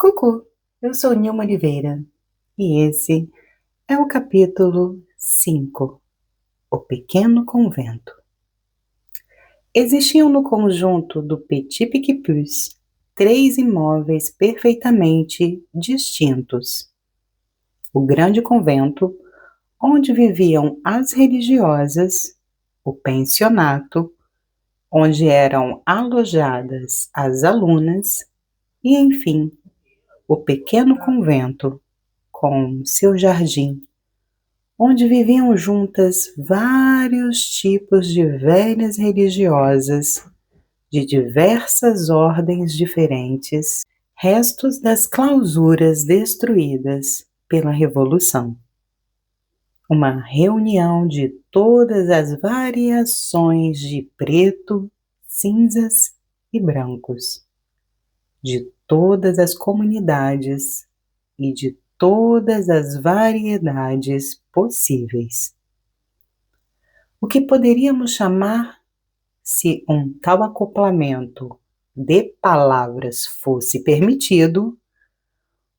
Cucu, eu sou Nilma Oliveira e esse é o capítulo 5, O Pequeno Convento. Existiam no conjunto do Petit Picpus 3 imóveis perfeitamente distintos. O grande convento, onde viviam as religiosas, o pensionato, onde eram alojadas as alunas, e, enfim, o pequeno convento, com seu jardim, onde viviam juntas vários tipos de velhas religiosas de diversas ordens diferentes, restos das clausuras destruídas pela Revolução. Uma reunião de todas as variações de preto, cinzas e brancos, de todas as comunidades e de todas as variedades possíveis. O que poderíamos chamar, se um tal acoplamento de palavras fosse permitido,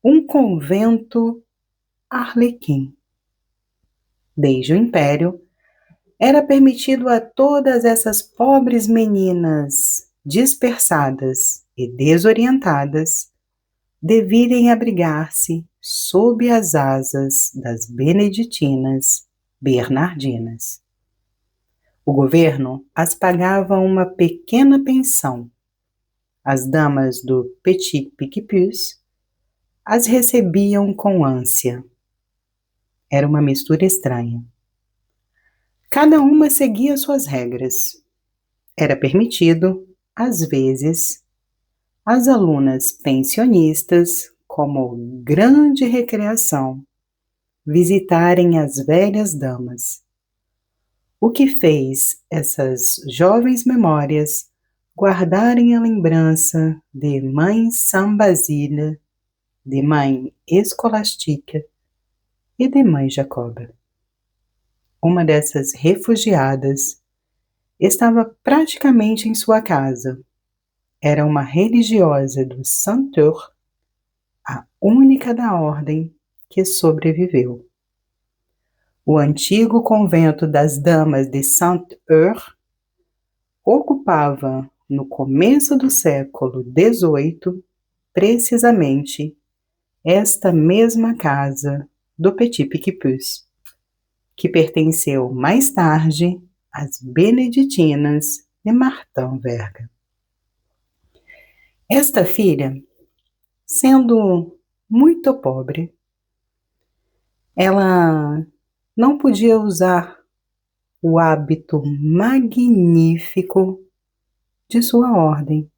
um convento arlequim. Desde o Império, era permitido a todas essas pobres meninas dispersadas e desorientadas de virem abrigar-se sob as asas das beneditinas bernardinas. O governo as pagava uma pequena pensão. As damas do Petit Picpus as recebiam com ânsia. Era uma mistura estranha. Cada uma seguia suas regras. Era permitido, às vezes, às alunas pensionistas, como grande recreação, visitarem as velhas damas, o que fez essas jovens memórias guardarem a lembrança de mãe São Basília, de mãe Escolástica e de mãe Jacoba. Uma dessas refugiadas estava praticamente em sua casa. Era uma religiosa do Saint-Ours, a única da ordem que sobreviveu. O antigo convento das Damas de Saint-Ours ocupava, no começo do século XVIII, precisamente esta mesma casa do Petit Picpus, que pertenceu mais tarde às beneditinas de Martin Verga. Esta filha, sendo muito pobre, ela não podia usar o hábito magnífico de sua ordem,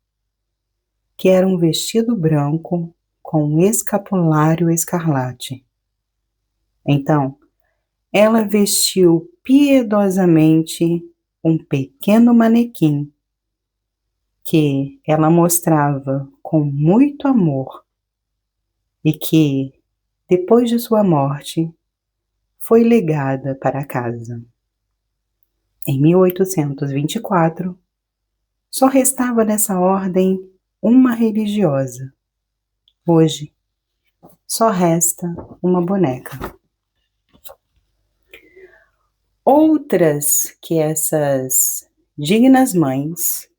que era um vestido branco com um escapulário escarlate. Então, ela vestiu piedosamente um pequeno manequim que ela mostrava com muito amor e que, depois de sua morte, foi legada para casa. Em 1824, só restava nessa ordem uma religiosa. Hoje, só resta uma boneca. Outras que essas dignas mães,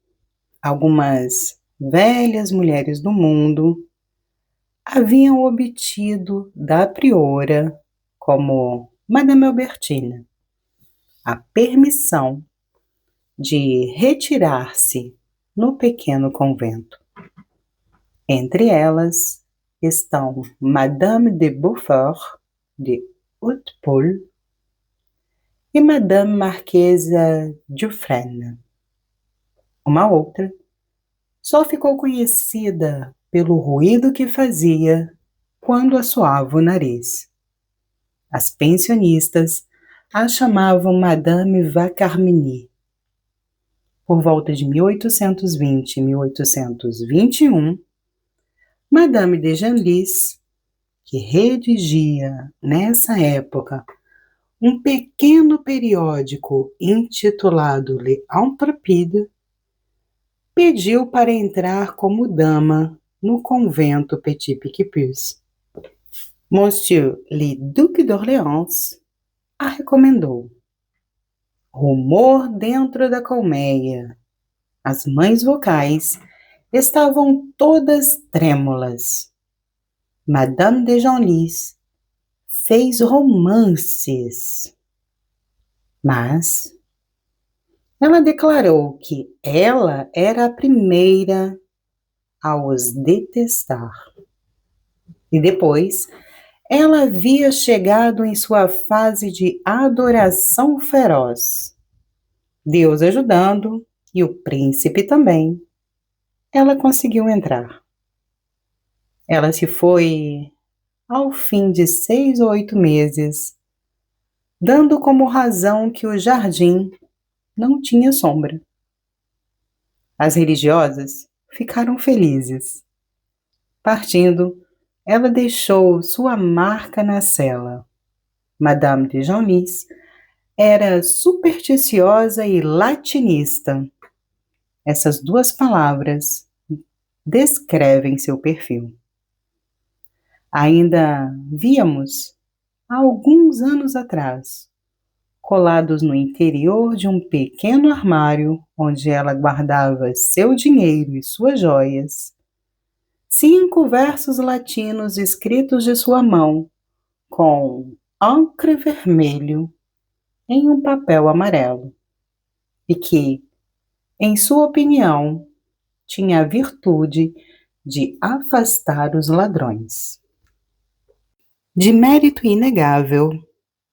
algumas velhas mulheres do mundo, haviam obtido da priora, como Madame Albertina, a permissão de retirar-se no pequeno convento. Entre elas estão Madame de Beaufort, de Hautpoul, e Madame Marquesa Dufresne. Uma outra só ficou conhecida pelo ruído que fazia quando assoava o nariz. As pensionistas a chamavam Madame Vacarmini. Por volta de 1820 e 1821, Madame de Genlis, que redigia nessa época um pequeno periódico intitulado Le Intrépide, pediu para entrar como dama no convento Petit-Picpus. Monsieur le Duc d'Orléans a recomendou. Rumor dentro da colmeia. As mães vocais estavam todas trêmulas. Madame de Genlis fez romances, mas ela declarou que ela era a primeira a os detestar. E depois, ela havia chegado em sua fase de adoração feroz. Deus ajudando, e o príncipe também, ela conseguiu entrar. Ela se foi ao fim de 6 ou 8 meses, dando como razão que o jardim não tinha sombra. As religiosas ficaram felizes. Partindo, ela deixou sua marca na cela. Madame de Genlis era supersticiosa e latinista. Essas duas palavras descrevem seu perfil. Ainda víamos, há alguns anos atrás, colados no interior de um pequeno armário onde ela guardava seu dinheiro e suas joias, 5 versos latinos escritos de sua mão, com encre vermelho, em um papel amarelo, e que, em sua opinião, tinha a virtude de afastar os ladrões. De mérito inegável,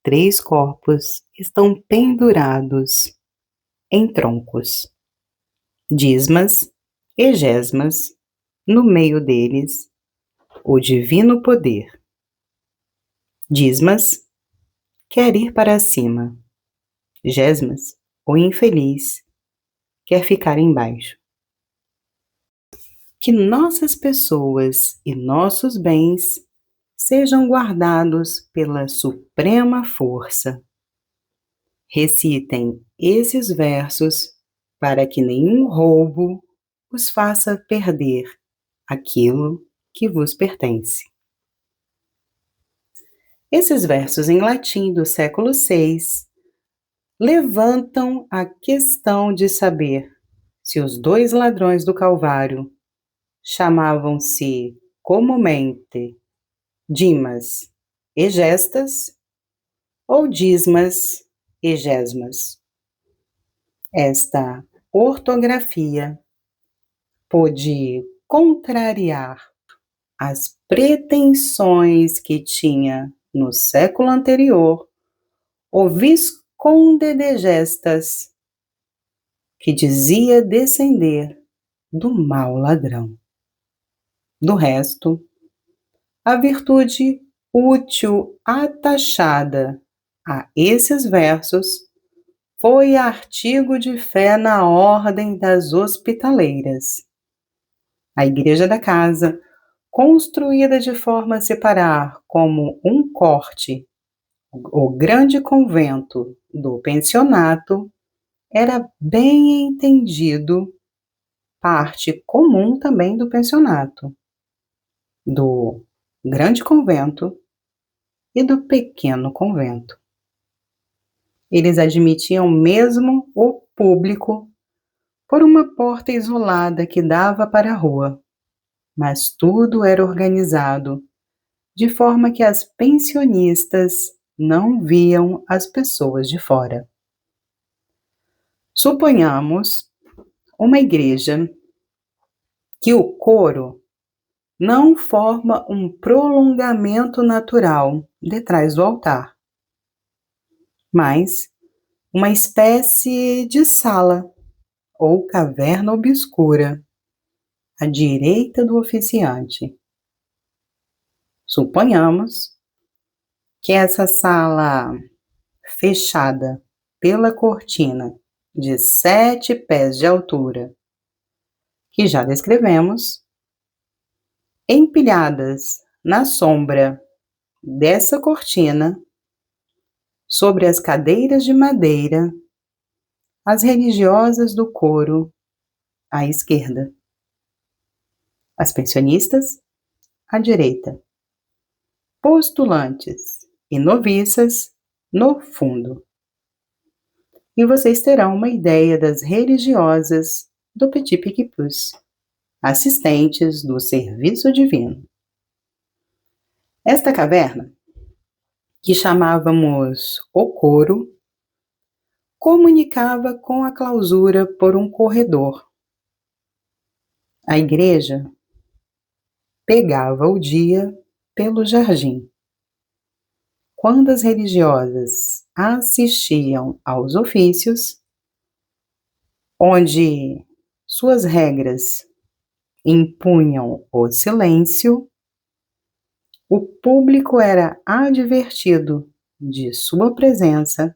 3 corpos estão pendurados em troncos. Dismas e Gesmas, no meio deles, o divino poder. Dismas quer ir para cima. Gesmas, o infeliz, quer ficar embaixo. Que nossas pessoas e nossos bens sejam guardados pela suprema força. Recitem esses versos para que nenhum roubo os faça perder aquilo que vos pertence. Esses versos em latim do século VI levantam a questão de saber se os 2 ladrões do Calvário chamavam-se comumente Dimas e Gestas ou Dismas e Gesmas. Esta ortografia pôde contrariar as pretensões que tinha no século anterior o Visconde de Gestas, que dizia descender do mau ladrão. Do resto, a virtude útil atachada a esses versos foi artigo de fé na ordem das hospitaleiras. A igreja da casa, construída de forma a separar como um corte o grande convento do pensionato, era bem entendido parte comum também do pensionato, do grande convento e do pequeno convento. Eles admitiam mesmo o público por uma porta isolada que dava para a rua, mas tudo era organizado de forma que as pensionistas não viam as pessoas de fora. Suponhamos uma igreja que o coro não forma um prolongamento natural detrás do altar, mas uma espécie de sala ou caverna obscura à direita do oficiante. Suponhamos que essa sala fechada pela cortina de 7 pés de altura, que já descrevemos, empilhadas na sombra dessa cortina, sobre as cadeiras de madeira, as religiosas do coro à esquerda. as pensionistas à direita, postulantes e noviças no fundo. E vocês terão uma ideia das religiosas do Petit Picpus, assistentes do serviço divino. Esta caverna, que chamávamos o coro, comunicava com a clausura por um corredor. A igreja pegava o dia pelo jardim. Quando as religiosas assistiam aos ofícios, onde suas regras impunham o silêncio, o público era advertido de sua presença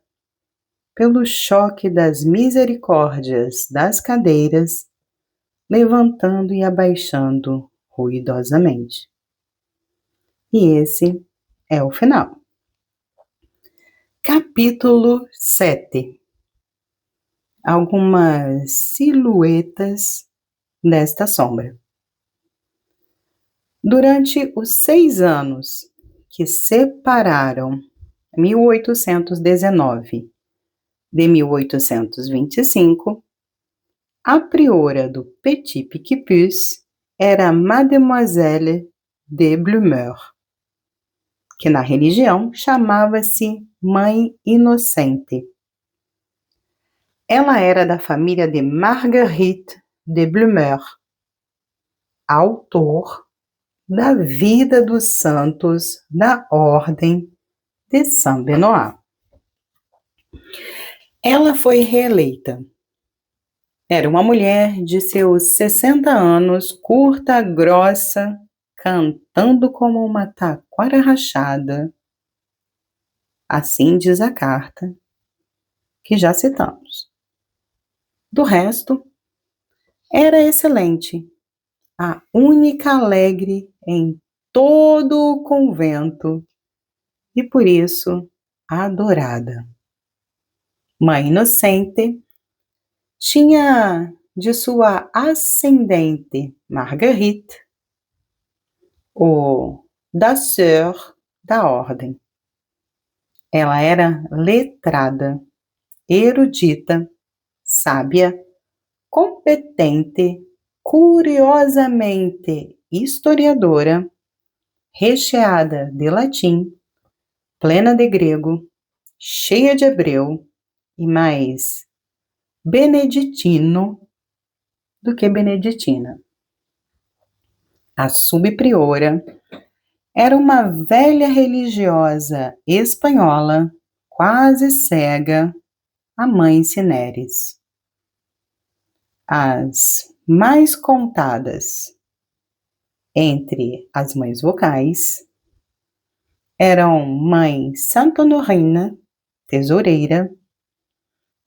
pelo choque das misericórdias das cadeiras, levantando e abaixando ruidosamente. E esse é o final. Capítulo 7. Algumas silhuetas desta sombra. Durante os 6 anos que separaram 1819 de 1825, a priora do Petit Picpus era Mademoiselle de Blumeur, que na religião chamava-se Mãe Inocente. Ela era da família de Marguerite de Blumeur, autor da vida dos santos da Ordem de Saint-Benoît. Ela foi reeleita. Era uma mulher de seus 60 anos, curta, grossa, cantando como uma taquara rachada. Assim diz a carta que já citamos. Do resto, era excelente, a única alegre em todo o convento e por isso adorada. Mãe Inocente tinha de sua ascendente Marguerite o danseur da ordem. Ela era letrada, erudita, sábia, competente, curiosamente historiadora, recheada de latim, plena de grego, cheia de hebreu e mais beneditino do que beneditina. A subpriora era uma velha religiosa espanhola, quase cega, a mãe Cineres. As mais contadas entre as mães vocais eram mãe Santa Honorina, tesoureira,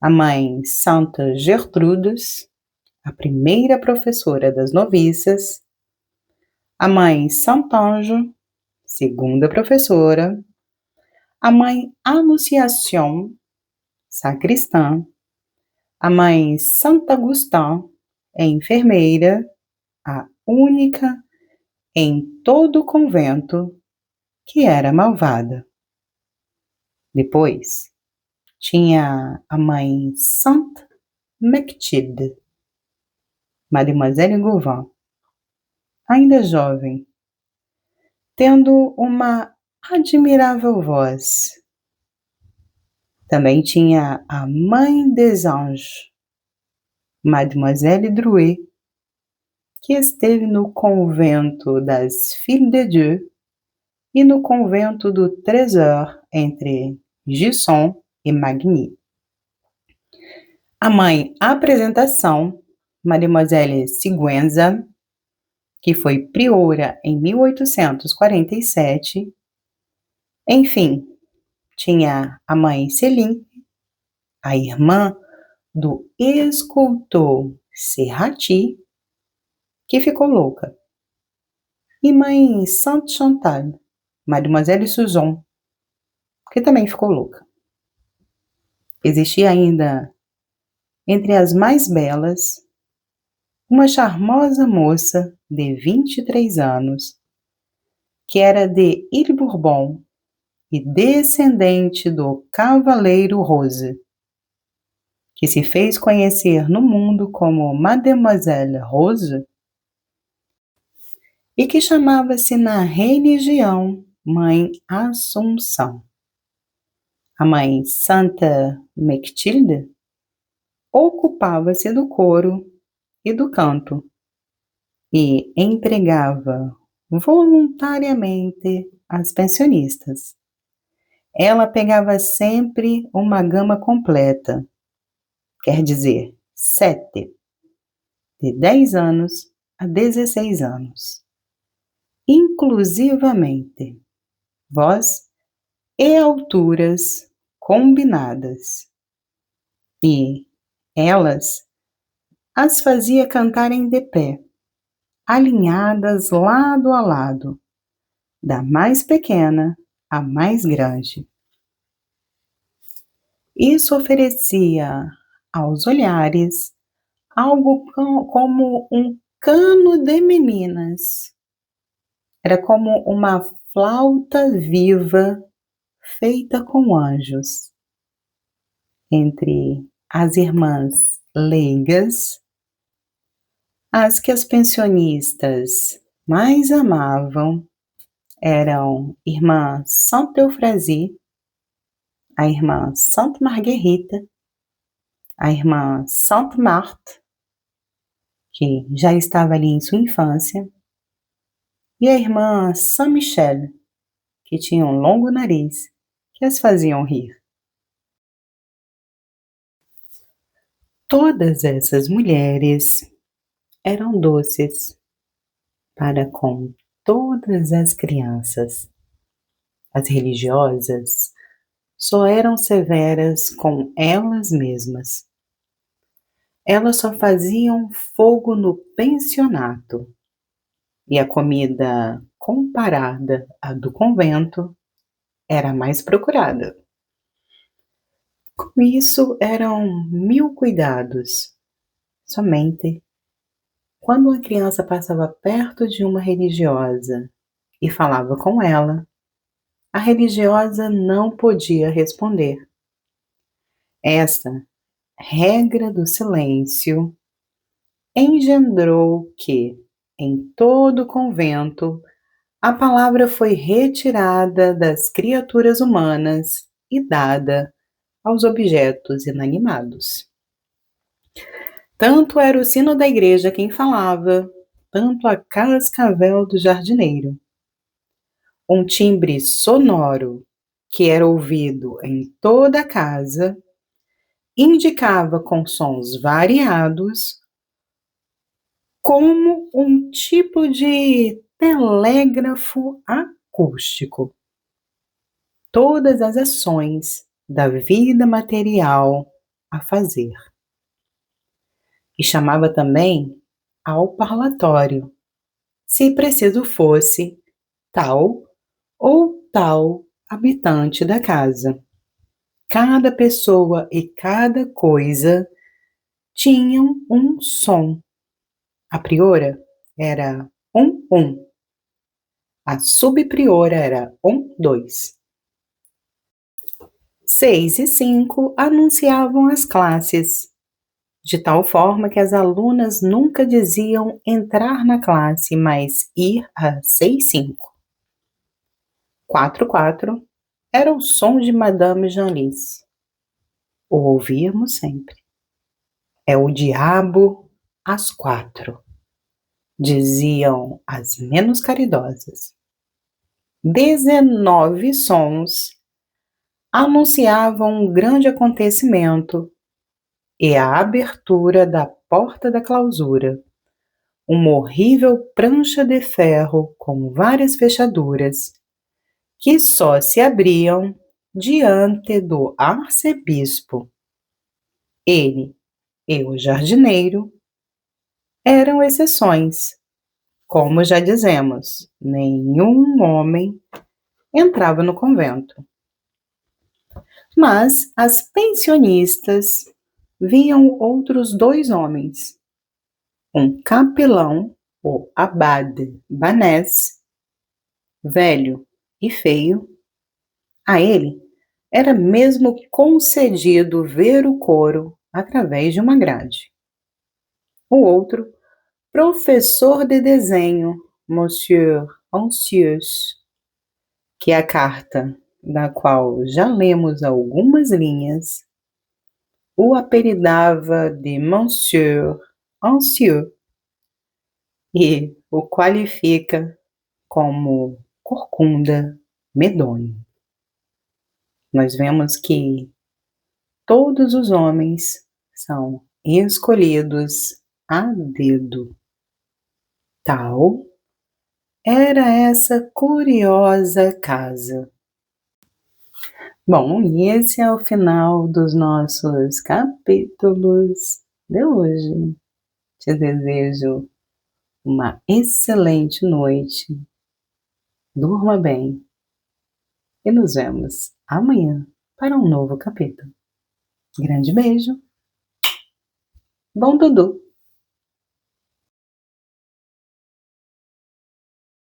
a mãe Santa Gertrudes, a primeira professora das noviças, a mãe Santanjo, segunda professora, a mãe Anunciação, sacristã, a mãe Santa Agustin, enfermeira, a única em todo o convento que era malvada. Depois, tinha a mãe Sainte Mechtilde, Mademoiselle Gauvin, ainda jovem, tendo uma admirável voz. Também tinha a Mãe des Anges, Mademoiselle Drouet, que esteve no convento das Filles de Dieu e no convento do Trésor entre Gisson e Magny. A mãe Apresentação, Mademoiselle Siguenza, que foi priora em 1847. Enfim, tinha a mãe Céline, a irmã do escultor Serrati, que ficou louca, e mãe Sainte Chantal, Mademoiselle Suzon, que também ficou louca. Existia ainda, entre as mais belas, uma charmosa moça de 23 anos, que era de Ile Bourbon e descendente do Cavaleiro Rose, que se fez conhecer no mundo como Mademoiselle Rose e que chamava-se na religião Mãe Assunção. A mãe Santa Mechtilde ocupava-se do coro e do canto e empregava voluntariamente as pensionistas. Ela pegava sempre uma gama completa, quer dizer, 7, de 10 anos a 16 anos, inclusivamente, voz e alturas combinadas. E elas as fazia cantarem de pé, alinhadas lado a lado, da mais pequena à mais grande. Isso oferecia aos olhares algo como um cano de meninas. Era como uma flauta viva feita com anjos. Entre as irmãs leigas, as que as pensionistas mais amavam eram irmã Sainte-Euphrasie, a irmã Sainte Marguerite, a irmã Sainte Marthe, que já estava ali em sua infância, e a irmã Saint-Michel, que tinha um longo nariz, que as faziam rir. Todas essas mulheres eram doces para com todas as crianças. As religiosas só eram severas com elas mesmas. Elas só faziam fogo no pensionato, e a comida comparada à do convento era mais procurada. Com isso eram 1000 cuidados. Somente quando uma criança passava perto de uma religiosa e falava com ela, a religiosa não podia responder. Esta regra do silêncio engendrou que, em todo o convento, a palavra foi retirada das criaturas humanas e dada aos objetos inanimados. Tanto era o sino da igreja quem falava, tanto a cascavel do jardineiro. Um timbre sonoro, que era ouvido em toda a casa, indicava com sons variados como um tipo de telégrafo acústico. Todas as ações da vida material a fazer. E chamava também ao parlatório, se preciso fosse tal ou tal habitante da casa. Cada pessoa e cada coisa tinham um som. A priora era 1, a subpriora era 1, 2. 6 e 5 anunciavam as classes, de tal forma que as alunas nunca diziam entrar na classe, mas ir a 6, 5. 4, 4 era o som de Madame Genlis. O ouvíamos sempre. É o diabo às 4, diziam as menos caridosas. 19 sons anunciavam um grande acontecimento e a abertura da porta da clausura, uma horrível prancha de ferro com várias fechaduras, que só se abriam diante do arcebispo. Ele e o jardineiro eram exceções. Como já dizemos, nenhum homem entrava no convento. Mas as pensionistas viam outros 2 homens, um capelão, o abade Banés, velho e feio, a ele era mesmo concedido ver o coro através de uma grade. O outro, professor de desenho, Monsieur Ancieux, que é a carta da qual já lemos algumas linhas, o apelidava de Monsieur Ancieux e o qualifica como corcunda medonho. Nós vemos que todos os homens são escolhidos a dedo. Tal era essa curiosa casa. Bom, e esse é o final dos nossos capítulos de hoje. Te desejo uma excelente noite. Durma bem e nos vemos amanhã para um novo capítulo. Grande beijo. Bom Dudu!